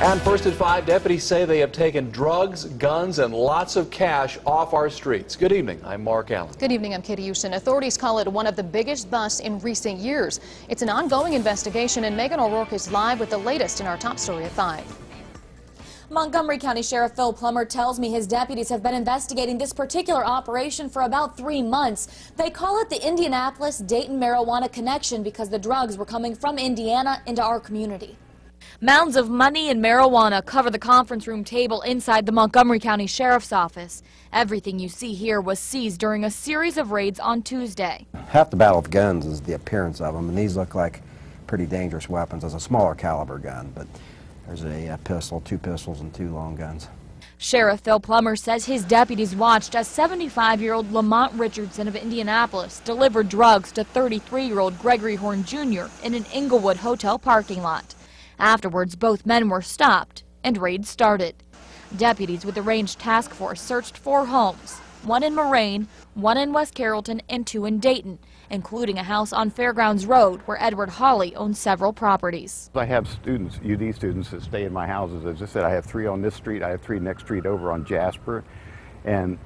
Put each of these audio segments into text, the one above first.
And first at 5, deputies say they have taken drugs, guns, and lots of cash off our streets. Good evening. I'm Mark Allen. Good evening. I'm Katie Houston. Authorities call it one of the biggest busts in recent years. It's an ongoing investigation, and Megan O'Rourke is live with the latest in our top story at 5. Montgomery County Sheriff Phil Plummer tells me his deputies have been investigating this particular operation for about 3 months. They call it the Indianapolis-Dayton marijuana connection because the drugs were coming from Indiana into our community. Mounds of money and marijuana cover the conference room table inside the Montgomery County Sheriff's Office. Everything you see here was seized during a series of raids on Tuesday. Half the battle with guns is the appearance of them, and these look like pretty dangerous weapons. As a smaller caliber gun, but there's a pistol, 2 pistols, and 2 long guns. Sheriff Phil Plummer says his deputies watched as 75-year-old Lamont Richardson of Indianapolis delivered drugs to 33-year-old Gregory Horn Jr. in an Inglewood hotel parking lot. Afterwards, both men were stopped and raids started. Deputies with the Range Task Force searched 4 homes, 1 in Moraine, 1 in West Carrollton, and 2 in Dayton, including a house on Fairgrounds Road where Edward Hawley owns several properties. I have students, UD students, that stay in my houses. As I said, I have 3 on this street, I have 3 next street over on Jasper, and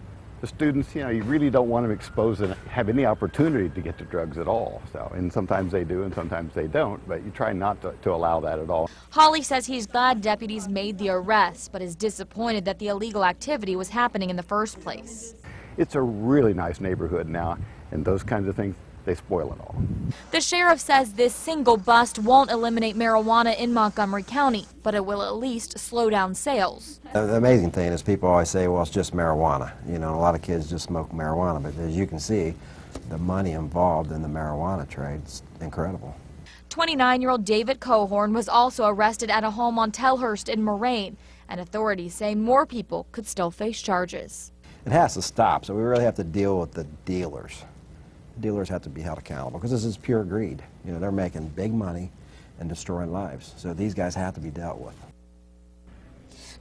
the students, you really don't want them exposed and have any opportunity to get to drugs at all. And sometimes they do and sometimes they don't, but you try not to allow that at all. Hawley says he's glad deputies made the arrest, but is disappointed that the illegal activity was happening in the first place. It's a really nice neighborhood now, and those kinds of things, they spoil it all. The sheriff says this single bust won't eliminate marijuana in Montgomery County, but it will at least slow down sales. The amazing thing is people always say, well, it's just marijuana. A lot of kids just smoke marijuana, but as you can see, the money involved in the marijuana trade is incredible. 29-year-old David Cohorn was also arrested at a home on Telhurst in Moraine, and authorities say more people could still face charges. It has to stop, so we really have to deal with the dealers. Dealers have to be held accountable because this is pure greed. They're making big money and destroying lives. So these guys have to be dealt with.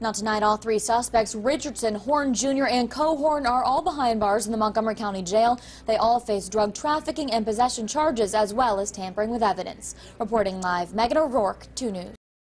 Now tonight, all 3 suspects, Richardson, Horn Jr., and Cohorn, are all behind bars in the Montgomery County Jail. They all face drug trafficking and possession charges as well as tampering with evidence. Reporting live, Megan O'Rourke, 2 News.